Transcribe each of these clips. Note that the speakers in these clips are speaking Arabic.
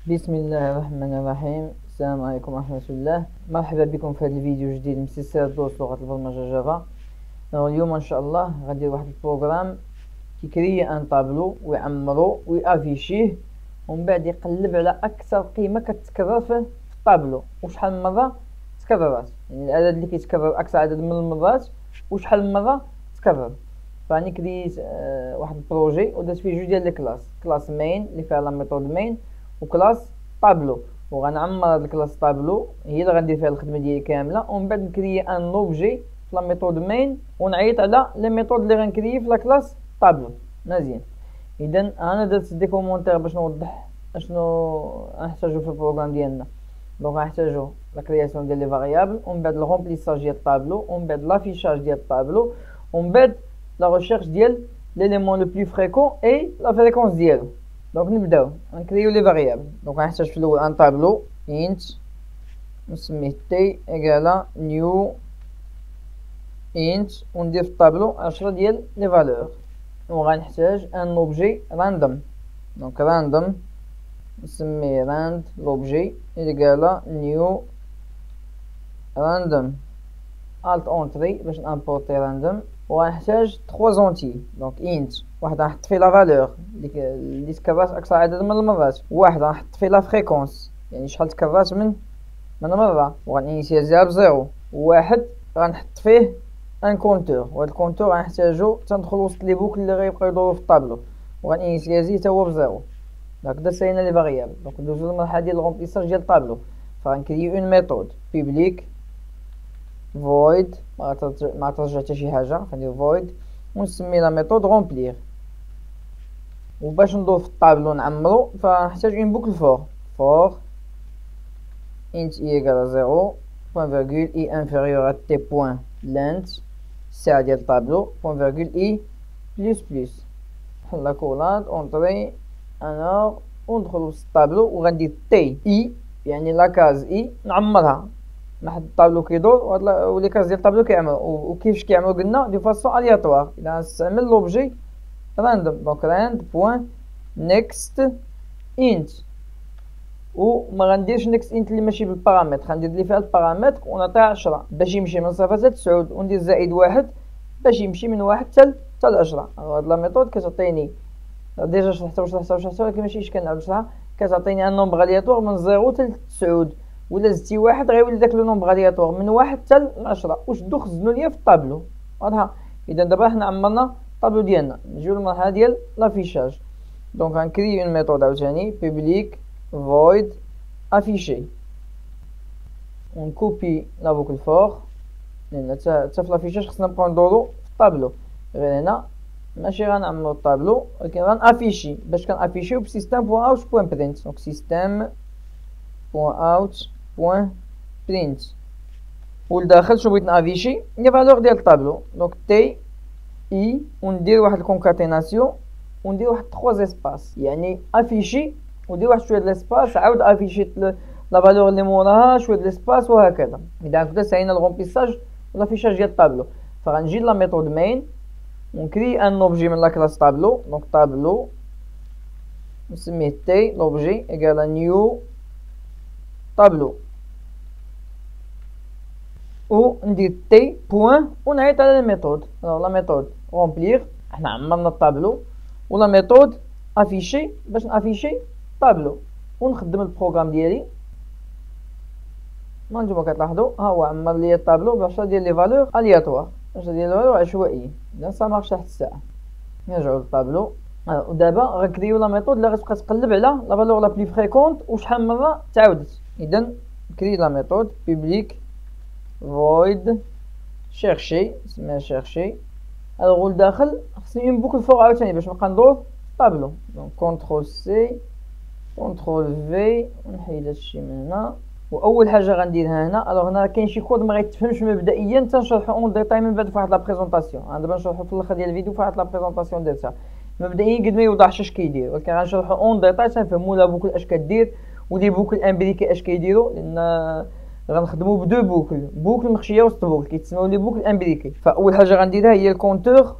بسم الله الرحمن الرحيم. السلام عليكم ورحمة الله. مرحبا بكم في هذا الفيديو الجديد من سلسلة دروس لغة البرمجة جافا. اليوم ان شاء الله غندير واحد البروغرام كيكري ان طابلو ويعمرو ويافيشيه ومن بعد يقلب على اكثر قيمة كتكرر في الطابلو وشحال من مرة تكررات، يعني العدد اللي كيتكرر اكثر عدد من المرات وشحال من مرة تكرر. فاني كريت واحد البروجي ودرت فيه جوج ديال كلاس مين اللي فيها لا ميثود مين وكلاس طابلو، وغنعمر هاد الكلاس طابلو هي اللي غندير فيها الخدمه ديالي كامله، ومن بعد نكري ان اوبجي في لا ميثود مين ونعيط على لي ميثود اللي غنكري في لا كلاس طابلو. مزيان، اذا انا درت دي كومونتير باش نوضح اشنو نحتاجو في البروغرام ديالنا. دونك غنحتاجو لا كرياسيون ديال لي فاريابل، ومن بعد لو رومبليساج ديال الطابلو، ومن بعد لافيشاج ديال الطابلو، ومن بعد لا ريشيرش ديال ليليمون لو بلو فريكون اي لا فريكونس ديالو. دونك نبداو نكريو لي فاريابل. دونك غنحتاج في الاول ان طابلو انت نسميه تي ايكالا نيو انت، وندير في الطابلو 10 ديال لي فالور، وغنحتاج ان اوبجي راندوم. دونك راندوم نسميه راند لوبجي ايكالا نيو راندوم الت اونتري باش نامبورتي راندوم، وغنحتاج 3 زونتي. دونك انت واحد غنحط فيه لا فالور اللي تكررات اكثر عدد من المرات، واحد غنحط فيه لا فريكونس يعني شحال تكررات من مره وغنينيسياليزيها بزيرو، وواحد غنحط فيه ان كونتور، وهاد الكونتور غنحتاجو تندخل وسط لي بوكل اللي غيبقاو يدورو في الطابلو وغنينيسياليزيه حتى هو بزيرو. هكذا سالينا لي فاريابل. دونك ندوزو للمرحله ديال الرومبليساج ديال الطابلو. فغنكريو اون ميثود بيبليك void ما ترجع حتى شي حاجه، غندير void ونسمي لا ميثود رومبلير. وباش ندور في الطابلو نعمرو فنحتاج اون بوكل for int i égale 0 point virgule i inférieur à t point length الساعه ديال الطابلو point virgule i plus plus نحل لا كولاد اونطري انور وندخل وسط الطابلو وغندير تي اي يعني لا كاز اي نعمرها واحد الطابلو كيدور ولي كاز ديال الطابلو كيعمر، وكيفاش كيعمرو قلنا دو فاسون الياتوار. اذا نستعمل لوبجي راندوم دونك راند بوين نيكست انت، وما غنديرش نيكست انت اللي ماشي بالبارامتر، غندير اللي فيها البارامتر ونعطيها 10 باش يمشي من 0 حتى 9، وندير زائد واحد باش يمشي من 1 حتى ل 10. هاد لا ميثود كتعطيني ديجا شرحتها ولكن ماشي اش كنعاود نشرحها. كتعطيني ان نومبر الياتوار من 0 حتى ل 9، ولا زدتي واحد غيولي داك لو نومبر الياتوار من 1 حتى ل 10 وشدو خزنو ليا في الطابلو. واضحه؟ اذا دابا حنا عمرنا الطابلو ديالنا، نجيو للمرحله ديال لافيشاج. دونك غنكري اون ميثود عاوتاني بيبليك void afficher ونكوبي لا بوكل فور، لان حتى في لافيشاج خصنا نبقاو ندورو في الطابلو. غير هنا ماشي غنعملو الطابلو ولكن غنافيشي باش كنافيشيو بسيستم بوان اوت بوان برينت. دونك سيستم بوان اوت بوان برينت، ولداخل شنو بغيت نافيشي لي فالور ديال الطابلو. دونك تي اي وندير واحد الكونكاتيناسيون وندير واحد 3 اسباس، يعني افيشي ودير واحد شويه د لاسباس عاود افيشي لا فالور اللي موراها شويه د لاسباس وهكذا. اذا هكذا سالينا الرومبليساج والافيشاج ديال الطابلو. فغنجي لا ميثود مين ونكري ان اوبجي من لا كلاس طابلو. دونك طابلو نسميه تي لوبجي ايكالا نيو طابلو، وندير تي بوين ونعيط على الميثود. لا ميثود رومبلير حنا عمرنا الطابلو، ولا ميثود افيشي باش نافيشي طابلو ونخدم البروغرام ديالي. نتوما كتلاحظوا ها هو عمر لي الطابلو ب 10 ديال لي فالور الياتوار، 10 ديال لي فالور عشوائيه. اذا سا مارش حتى الساعه. نرجعوا للطابلو ودابا غنكريو لا ميثود اللي غتبقى تقلب على لا فالور لا بلي فريكونت وشحال من مره تعاودت. اذا نكري لا ميثود بيبليك void chercher اسمها chercher. الغول داخل خصني اون بوكل فور عاوتاني باش نبقى ندور في الطابلو. دونك كونترول سي كونترول في ونحيد هادشي من هنا. واول حاجه غنديرها هنا، الوغ هنا كاين شي كود ما غيتفهمش مبدئيا تنشرحو اون ديتاي من بعد فواحد لا بريزونطاسيون. دابا نشرحو في الاخر ديال الفيديو فواحد لا بريزونطاسيون درتها مبدئيا قد ما يوضحش اش كيدير، ولكن غنشرحو اون ديتاي تنفهمو لا بوكل اش كدير ولي بوكل امبريكي اش كيديروا، لان غنخدمو بدو بوكل مخشيه وسط بوكل كيتسموا لي بوكل امبريكي. فاول حاجه غنديرها هي الكونتور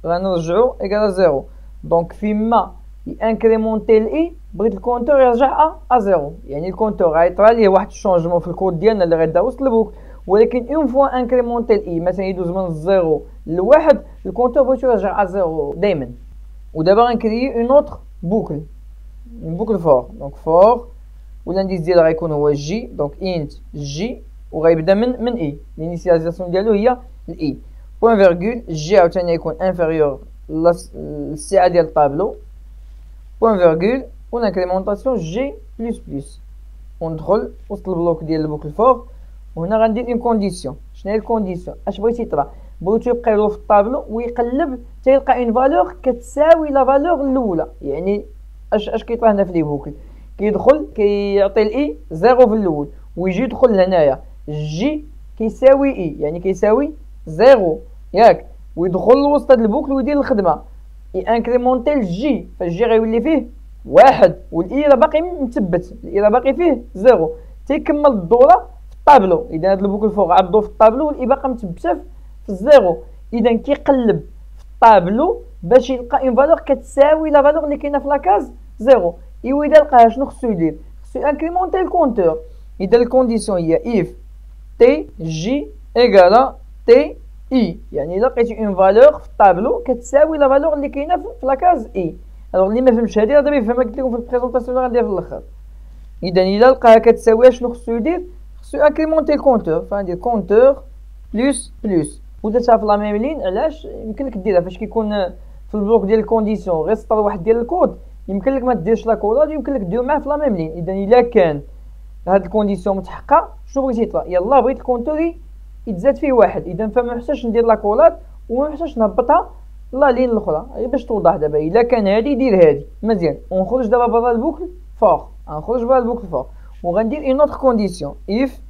غنرجعو ايكال 0. دونك فيما يانكريمونتي الاي بغيت الكونتور يرجع ا زيرو، يعني الكونتور غيطرى ليه واحد الشونجمون في الكود ديالنا اللي غيدا وسط البوك، ولكن اون فوا انكريمونتي الاي مثلا يدوز من الزيرو لواحد، الكونتور بغيتو يرجع ا زيرو دايما. ودابا غنكريي اون اوتر بوكل، اون بوكل فور، دونك فور والانديس ديالها غيكون هو جي، دونك انت جي وغيبدا من اي، الانيسياليزاسيون ديالو هي الاي، بوين فيرغول جي عاوتاني يكون انفيريور للسعه ديال الطابلو، بوين فيرغول والانكريمونطاسيون جي بلس بلس، وندخل وسط البلوك ديال البوكل فور، وهنا غندير اون كونديسيون. شنو هي الكونديسيون؟ اش بغيت يطرا؟ بغيتو يبقى يدور في الطابلو ويقلب حتى يلقى اون فالور كتساوي لا فالور الاولى، يعني اش كيطرا هنا في لي بوكل؟ كيدخل كيعطي الاي زيرو في الاول، ويجي يدخل لهنايا جي كيساوي اي، يعني كيساوي زيرو ياك، ويدخل لوسط هاد البوكل ويدير الخدمه انكريمونتي الجي، فالجي غيولي فيه واحد والاي راه باقي مثبت، الاي راه باقي فيه زيرو، تيكمل الدوره في الطابلو. اذا هاد البوكل فوق عضو في الطابلو والاي باقا مثبته في الزيرو، اذا كيقلب في الطابلو باش يلقى اون فالور كتساوي لا فالور اللي كاينه في لاكاز زيرو. ايوا اذا لقاها شنو خصو يدير؟ خصو انكريمونتي الكونتور. اذا الكونديسيون هي اف تي جي ايكالا تي اي، يعني الا لقيتي اون فالور في الطابلو كتساوي لا فالور اللي كاينه في لاكاز اي. الوغ اللي ما فهمش هادي راه دابا يفهمها، قلت لكم في البريزونطاسيون اللي غندير في الاخر. اذا الا لقاها كتساويها شنو خصو يدير؟ خصو انكريمونتي الكونتور، فغندير كونتور بلس بلس، ودرتها في لا ميم لين. علاش؟ يمكن لك ديرها فاش كيكون في البلوك ديال الكونديسيون غير سطر واحد ديال الكود، يمكن لك ما ديرش لا كولاد، يمكن لك دير معاه في لا ميم لين. اذا الا كان هاد الكونديسيون متحققه شنو بغيت يطرا؟ يلاه بغيت الكونتور يتزاد فيه واحد، اذا فما محتاجش ندير لا كولاد وما محتاجش نهبطها لا لين الاخرى، غير باش توضح. دابا الا كان هادي دير هادي مزيان، ونخرج دابا برا البوكل فور، غنخرج برا البوكل فور وغندير اون اوتر كونديسيون اف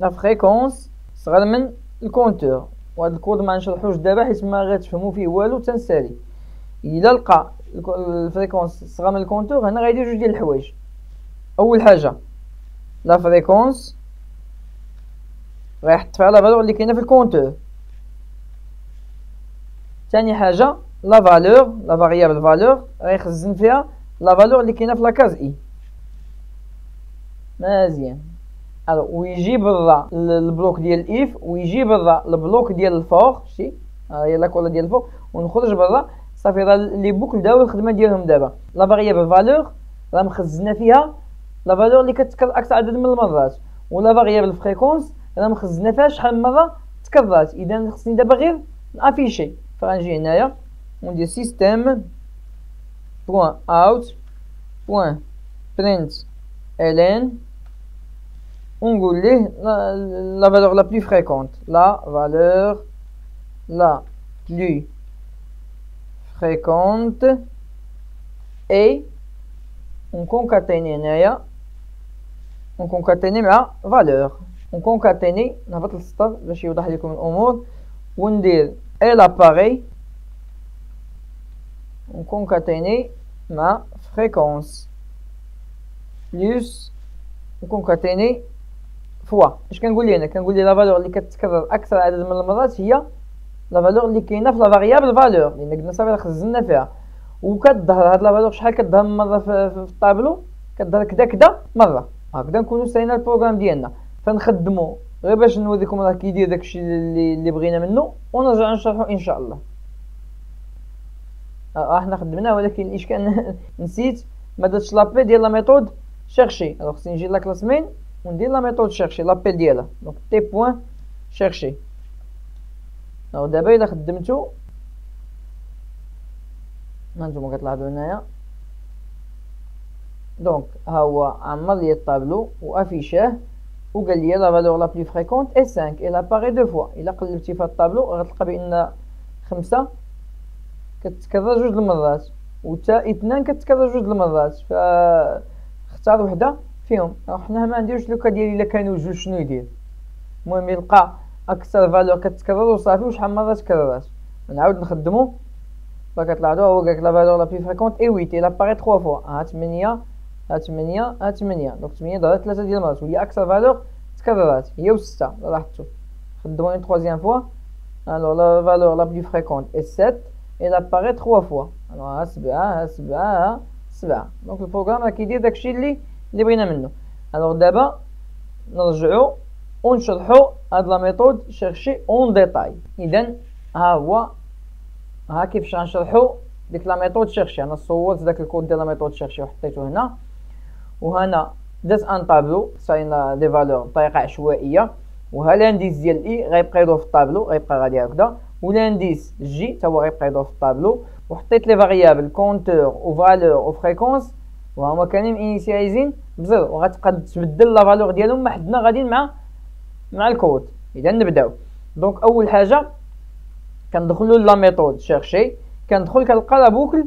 لا فريكونس صغر من الكونتور. وهذا الكود ما نشرحوش دابا حيت ما غتفهموا فيه والو تنسالي. الا لقى الفريكونس صغر من الكونتور هنا غيدير جوج ديال الحوايج. اول حاجه لا فريكونس غيحط فيها لا فالور اللي كاينه في الكونتور. ثاني حاجه لا فالور لا فاريابل فالور غيخزن فيها لا فالور اللي كاينه في لاكاز اي. مزيان. الو ويجي برا البلوك ديال الاف ويجي برا البلوك ديال الفور، شتي هي لا كولا ديال الفور، ونخرج برا صافي. راه لي بوكل داو الخدمه ديالهم دابا. لا فاريابل فالور راه مخزنه فيها لا فالور اللي كتكرر اكثر عدد من المرات، ولا فاريابل فريكونس راه مخزنه فيها شحال من مره تكررات. اذا خصني دابا غير نافيشي، فغنجي هنايا وندير سيستم بوان اوت بوان برينت الين، ونقول ليه la valeur la plus fréquente, la valeur la plus fréquente et on concatène هنايا on concatène مع valeur on concatène. نهبط للسطر باش يوضح لكم الامور وندير et l'appareil on concatène مع fréquence plus on concatène فوا. اش كنقول لي هنا؟ كنقول لي لا فالور اللي كتكرر اكثر عدد من المرات هي لا فالور اللي كاينه في لا فاريابل فالور، لان قلنا صافي خزنا فيها. وكتظهر هاد لا فالور شحال كتظهر مره في الطابلو؟ كتظهر كدا مره. هكذا نكونوا سالينا البروغرام ديالنا، فنخدموا غير باش نوريكم راه كيدير داكشي اللي بغينا منه، ونرجع نشرحو ان شاء الله. حنا خدمناه، ولكن الاشكال نسيت ما درتش لابي ديال لا ميثود شيرشي. الوغ خصني نجي لا كلاس مين وندير لا ميثود شيرشي لابيل ديالها، دونك تي بوين شيرشي. دابا الا خدمتو هانتوما كتلاحظوا هنايا، دونك ها هو عمر لي الطابلو وافيشاه وقال لي لا فالور لا بلو فريكونت اي 5 الا باري دو فوا. الا قلبتي في الطابلو غتلقى بان 5 كتكرر جوج المرات وتا 2 كتكرر جوج المرات، فاختار وحده فيهم. حنا ما نديروش لوكا ديال الا كانوا جوج شنو يدير. المهم يلقى اكثر فالور كتكرر وصافي وشحال من مره تكررات. نعاود نخدمو فكتلاحظوا هو قالك لا فالور لا بلو فريكونت اي 8 الا باري 3 فوا. ها 8 ها 8 ها 8، دونك 8 ضربت 3 ديال المرات، وهي اكثر فالور تكررات هي و6. لاحظتوا خدموا اون 3 فوا. الوغ لا فالور لا بلو فريكونت اي 7 الا باري 3 فوا. ها 7 ها 7 ها 7. دونك البروغرام راه كيدير داكشي اللي بغينا منه. الوغ دابا نرجعو ونشرحو هاد لا ميثود شيرشي اون ديتاي. اذا ها هو ها كيفاش غنشرحو ديك لا ميثود شيرشي. انا صورت داك الكود ديال لا ميثود شيرشي وحطيته هنا، وهنا داز ان طابلو صاينا دي فالور بطريقه عشوائيه، وها لانديس ديال اي غيبقى يدور في الطابلو، غيبقى غادي هكذا، ولانديس جي حتى هو غيبقى يدور في الطابلو، وحطيت لي فاريابل كونتور وفالور وفريكونس وهما كاملين انيسياليزين بزيرو، وغتبقى تبدل لا فالور ديالهم ما حدنا غاديين مع الكود. اذا نبداو. دونك اول حاجه كندخلوا لا ميثود شيرشي، كندخل كنلقى لا بوكل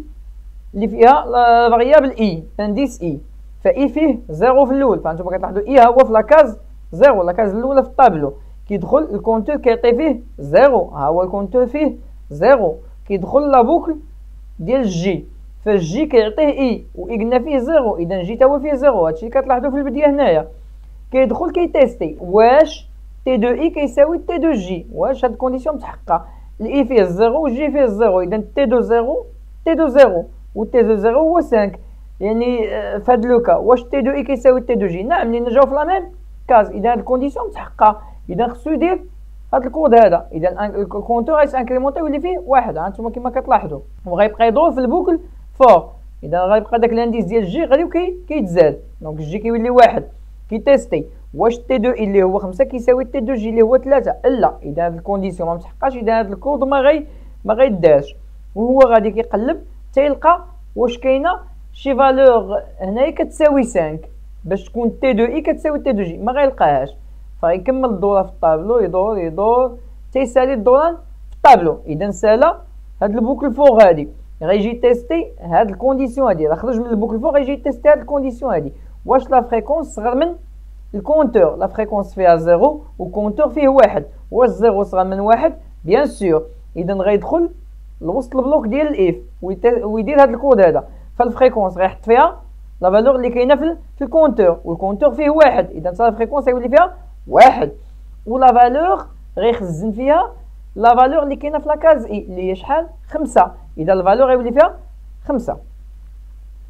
اللي فيها لا فاريابل اي انديس اي، فاي فيه زيرو في الاول، فانتم كتلاحظوا اي ها هو في لاكاز زيرو، لاكاز الاولى في الطابلو. كيدخل الكونتور كيعطي فيه زيرو، ها هو الكونتور فيه زيرو. كيدخل لا بوكل ديال جي، فالجي كيعطيه اي، و اي قلنا فيه زيرو، اذا جي تا هو فيه زيرو. هادشي اللي كتلاحظوا في البدايه هنايا. كيدخل كيتيستي واش تي دو اي كيساوي تي دو جي، واش هاد الكونديسيون متحققه. الاي فيه الزيرو والجي فيه الزيرو، اذا تي دو زيرو تي دو زيرو، و تي دو زيرو هو 5. يعني في هاد لوكا واش تي دو اي كيساوي تي دو جي؟ نعم، لان جاو في لا ميم كاز، اذا هاد الكونديسيون متحققه، اذا خصو يدير هاد الكود هذا. اذا الكونتور غيسانكريمونتي ويولي فيه واحد، هانتوما كما كتلاحظوا، وغيبقى يدور في البوكل فور. اذا غيبقى داك الانديس ديال جي غادي كيتزاد، دونك جي كيولي واحد. كيتيستي واش تي دو اي اللي هو 5 كيساوي تي دو جي اللي هو 3. لا، اذا هاد الكونديسيون ما متحققاش، اذا هاد الكود ما غيدارش، وهو غادي كيقلب تيلقى واش كاينه شي فالور هنايا كتساوي 5 باش تكون تي دو اي كتساوي تي دو جي، ما غيلقاهاش. فغيكمل الدوره في الطابلو، يدور تيسالي الدوران في الطابلو. اذا سالا هاد البوكل فوق هادي، غيجي تيستي هاد الكونديسيون هادي. خرج من البوكل فوق غيجي تيستي هاد الكونديسيون هادي، واش لا فريكونس صغر من الكونتور. لا فريكونس فيها زيرو والكونتور فيه واحد، واش زيرو صغر من واحد؟ بيان سور. اذا غيدخل لوسط البلوك ديال الاف ويدير هاد الكود هذا. فالفريكونس غيحط فيها لا فالور اللي كاينه في الكونتور، والكونتور فيه واحد، اذا صافي الفريكونس غيولي فيها واحد. ولا فالور غيخزن فيها لا فالور اللي كاينه في لاكاز اي اللي هي شحال؟ 5. اذا الفالور غيولي فيها 5.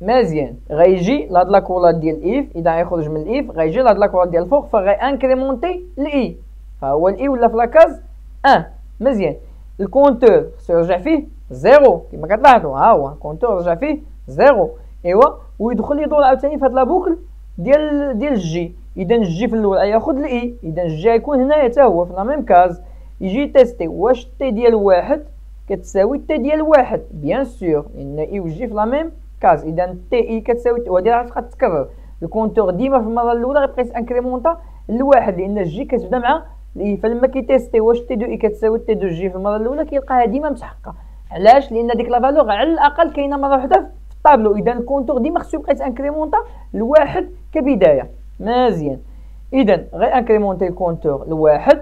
مزيان. غيجي لهاد لاكولات ديال اف، اذا غيخرج من الاف غيجي لهاد لاكولات ديال الفوق، فغي انكريمونتي الاي، فهو الاي ولا في لاكاز 1. مزيان. الكونتور خصو يرجع فيه زيرو كما كتلاحظوا، ها هو الكونتور رجع فيه زيرو. ايوا، ويدخل يدور عاوتاني في هاد لا بوكل ديال الجي. اذا الجي في الاول غياخذ الاي، اذا الجي غيكون هنايا حتى هو في لا ميم كاز. يجي تيستي واش تي ديال واحد كتساوي تي ديال واحد، بيان سور، لان اي وجي في لا ميم كاز. اذا تي اي كتساوي، وهادي راه غتبقى تتكرر. الكونتور ديما في المره الاولى غيبقى يسانكريمونطا لواحد، لان الجي كتبدا مع الاي. فلما كيتيستي واش تي دو اي كتساوي تي دو جي في المره الاولى كيلقاها ديما متحققه. علاش؟ لان ديك لا فالور على الاقل كاينه مره واحده في الطابلو. اذا الكونتور ديما خصو يبقى يسانكريمونطا لواحد كبدايه. مزيان. اذا غير انكريمونتي الكونتور لواحد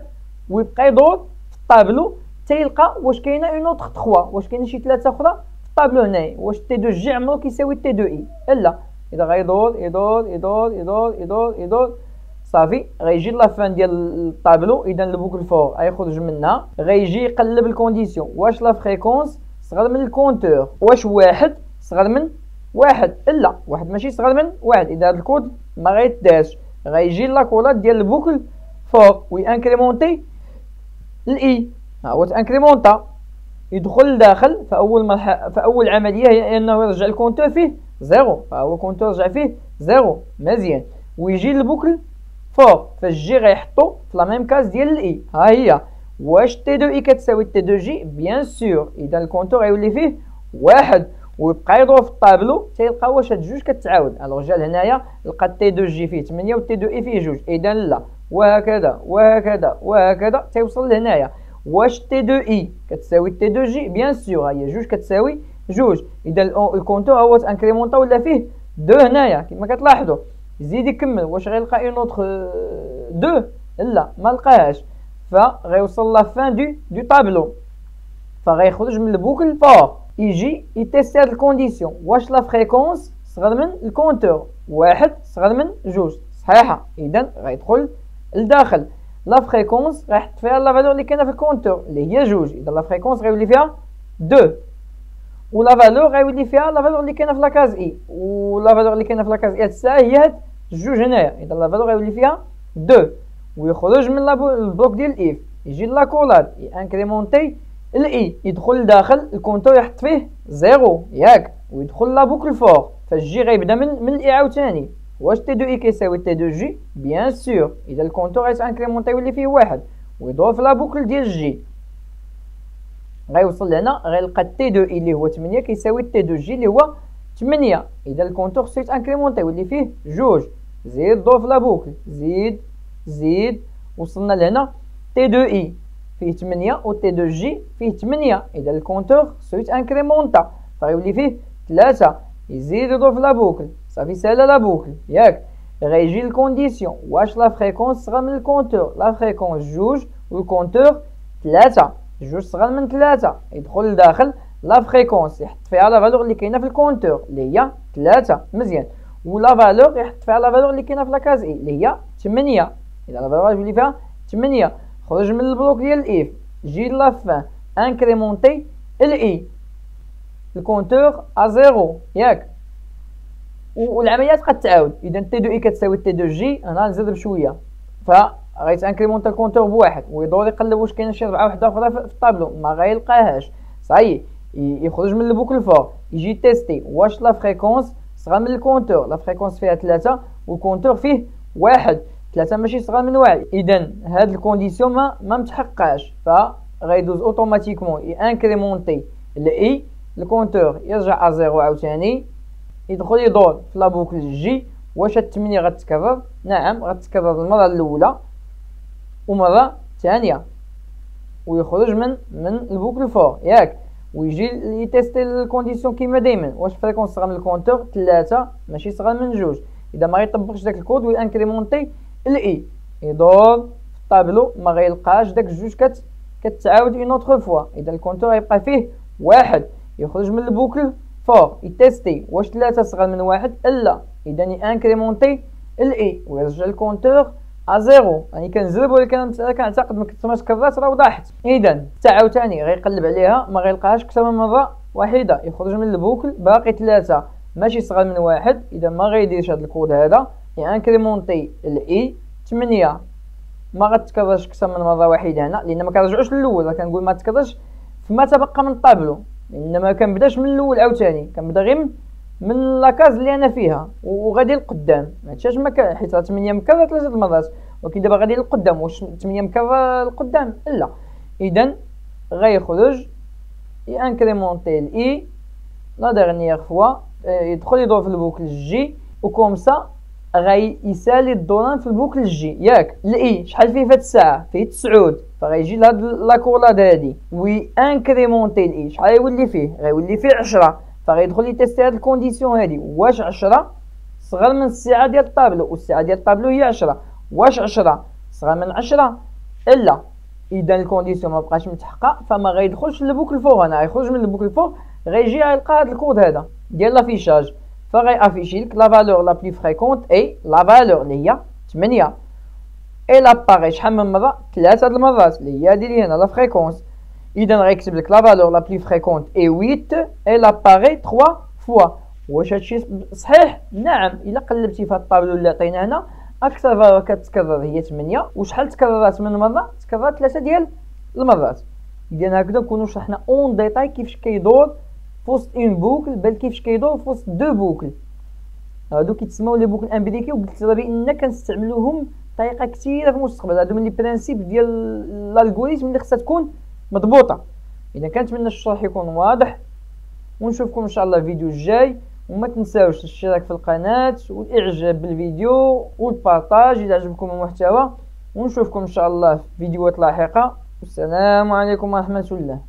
ويبقى يدور في الطابلو تيلقى واش كاينه اون اوتر 3، واش كاينه شي 3 اخرى في الطابلو هنايا. واش تي دو جي عمرو كيساوي تي دو اي؟ لا. اذا غيدور يدور صافي غيجي لا فان ديال الطابلو. اذا البوكل فور غيخرج منها، غيجي يقلب الكونديسيون واش لا فريكونس صغر من الكونتور، واش واحد صغر من واحد؟ لا، واحد ماشي صغر من واحد. اذا هذا الكود ما غيتدارش، غيجي لاكولات ديال البوكل فور ويانكريمونتي الاي. ها هو تانكريمونطا، يدخل لداخل. فاول عمليه هي انه يرجع الكونتور فيه زيرو، فهو الكونتور رجع فيه زيرو. مزيان. ويجي البوكل فور، فالجي غيحطو في لا ميم كاز ديال الاي. ها هي واش تي دو اي كتساوي تي دو جي؟ بيان سور. اذا الكونتور غيولي فيه واحد، ويبقى يدور في الطابلو تيلقى واش هاد جوج كتعاود. الوغ جا لهنايا لقى تي دو جي فيه 8 و تي دو اي فيه جوج، اذا لا، وهكذا تيوصل لهنايا. واش تي دو اي كتساوي تي دو جي؟ بيان سور، هي جوج كتساوي جوج. اذا الكونتور هو تانكريمونطا ولا فيه دو هنايا كما كتلاحظوا. يزيد يكمل، واش غيلقى اون اوتر 2؟ لا، ما لقاهاش. فغيوصل لا فان دو طابلو، فغيخرج من البوكل فور. يجي يتيستي هاد الكونديسيون واش لا فريكونس صغر من الكونتور، واحد صغر من جوج، صحيحه. اذا غيدخل لداخل لا فريكونس غيحط فيها لا فالور اللي كاينه في الكونتور اللي هي جوج. اذا لا فريكونس غيولي فيها 2. ولا فالور غيولي فيها لا فالور اللي كاينه في لاكاز اي، ولا فالور اللي كاينه في لاكاز اي الساعه هي هاد جوج هنايا. اذا لا فالور غيولي فيها 2 ويخرج من البلوك ديال الاف، يجي لاكولاد انكريمونتي الاي، يدخل لداخل الكونتور يحط فيه 0 ياك، ويدخل لا بوكل فور. فالجي غيبدا من الاي عاوتاني. واش تي دو اي كيساوي تي دو جي؟ بيان سور. اذا الكونتور غيتانكريمونتي يولي فيه 1 ويدور في لا بوكل ديال جي، غيوصل لهنا غيلقى تي دو اي اللي هو 8 كيساوي تي دو جي اللي هو 8. اذا الكونتور خصو يتانكريمونتي يولي فيه 2، زيد دور في لا بوكل، زيد وصلنا لهنا تي دو اي فيه 8 و تي دو جي فيه 8. اذا الكونتور خصو يتانكريمونتا فغيولي فيه 3، يزيد يدور في لا بوكل صافي سالا لا بوكل ياك. غيجي الكونديسيون واش لا فريكونس صغر من الكونتور، لا فريكونس 2 والكونتور 3، 2 صغر من 3، يدخل لداخل لا فريكونس يحط فيها لا فالور اللي كاينه في الكونتور اللي هي 3 مزيان، ولا فالور يحط فيها لا فالور اللي كاينه في لاكاز اي اللي هي 8. اذا لا فالور غتولي فيها 8، خرج من البلوك ديال الاف، جي لا فان انكريمونتي الاي، الكونتور ا 0 ياك، والعمليه تبقى تعاود. اذا تي دو اي كتساوي تي دو جي، انا نزيد بشويه فغيتانكريمونتا الكونتور بواحد ويدور يقلب واش كاينه شي ربعه وحده اخرى في الطابلو ما غيلقاهاش، صايي يخرج من البوكل فور يجي تيستي واش لا فريكونس صغر من الكونتور، لا فريكونس فيها 3 والكونتور فيه 1، 3 ماشي صغر من 1. اذا هاد الكونديسيون ما متحققاش، فغيدوز اوتوماتيكمون يانكريمونتي الاي، الكونتور يرجع ا 0 عاوتاني، يدخل يدور في لا بوكل جي. واش هاد 8 غتكرر؟ نعم غتكرر المره الاولى ومره ثانيه ويخرج من البوكل فور ياك، ويجي يتيستي الكونديسيون كيما دايما واش فريكونس صغر من الكونتور 3 ماشي صغر من 2. اذا ما غيطبقش داك الكود ويانكريمونتي الاي، يدور في الطابلو ما غيلقاش داك الجوج كتعاود اون اوتر فوا. اذا الكونتور غيبقى فيه 1، يخرج من البوكل فور يتيستي واش 3 صغر من 1 لا، اذا يانكريمونتي الاي ويرجع الكونتور ا 0. راني كنزرب ولكن كنعتقد ما كنت ما تكررت راه وضحت. اذا حتى عاوتاني غيقلب عليها ما غيلقاهاش اكثر من مره واحده، يخرج من البوكل باقي 3 ماشي صغر من 1. اذا ما غيديرش هذا الكود هذا، يانكريمونتي الاي 8 ما غتكررش اكثر من مره واحده هنا، لان ما كنرجعوش للاول. كنقول ما تكررش فما تبقى من الطابلو، لان ما كنبداش من الاول عاوتاني، كنبدا غير من لاكاز اللي انا فيها وغادي لقدام. ما هادشي ما كان حيت 8 مكرر 3 المرات، ولكن دابا غادي لقدام. واش 8 مكرر لقدام؟ لا. اذا غيخرج يانكريمونتي الاي لا ديرنيير فوا، يدخل يدور في البوكل جي وكوم سا غيسالي الدوران في البوكل جي ياك. الاي شحال فيه فهاد الساعه؟ فيه 9، فغيجي لهاد لاكولاد هادي ويانكريمونتي الاي، شحال غيولي فيه؟ غيولي فيه 10. فغيدخل يتيستي هاد الكونديسيون هادي واش 10 صغر من الساعه ديال الطابلو، والساعه ديال الطابلو هي 10، واش 10 صغر من 10 لا. اذا الكونديسيون ما بقاش متحقق فما غيدخلش للبوكل فور. هنا غيخرج من البوكل فور، غيجي غيلقى هاد الكود هذا ديال لافيشاج، فغي افيشي لك لا فالور لا بلي فريكونت اي لا فالور اللي هي 8 اي لاباري شحال من مره؟ 3 د المرات اللي هي هادي اللي هنا لا فريكونس. اذا غيكتب لك لا فالور لا بلي فريكونت اي 8 اي لاباري 3 فوا. واش هادشي صحيح؟ نعم. الا قلبتي في هاد الطابلو اللي عطينا هنا، اكثر فالور كتكرر هي 8، وشحال تكررات من مره؟ تكررات 3 ديال المرات. اذا هكذا نكونوا شرحنا اون ديتاي كيفاش كيدور في وسط اون بوكل، بل كيفاش كيدور في وسط دو بوكل. هادو كيتسموا لي بوكل امبيريكي، وقلت دابا بان كنستعملوهم بطريقه كثيره في المستقبل. هادو من لي برينسيپ ديال الالغوريثم اللي خصها تكون مضبوطه. اذا كنتمنى الشرح يكون واضح، ونشوفكم ان شاء الله الفيديو الجاي. وما تنساوش الاشتراك في القناه والاعجاب بالفيديو والبارطاج اذا عجبكم المحتوى، ونشوفكم ان شاء الله في فيديوهات لاحقه. والسلام عليكم ورحمه الله.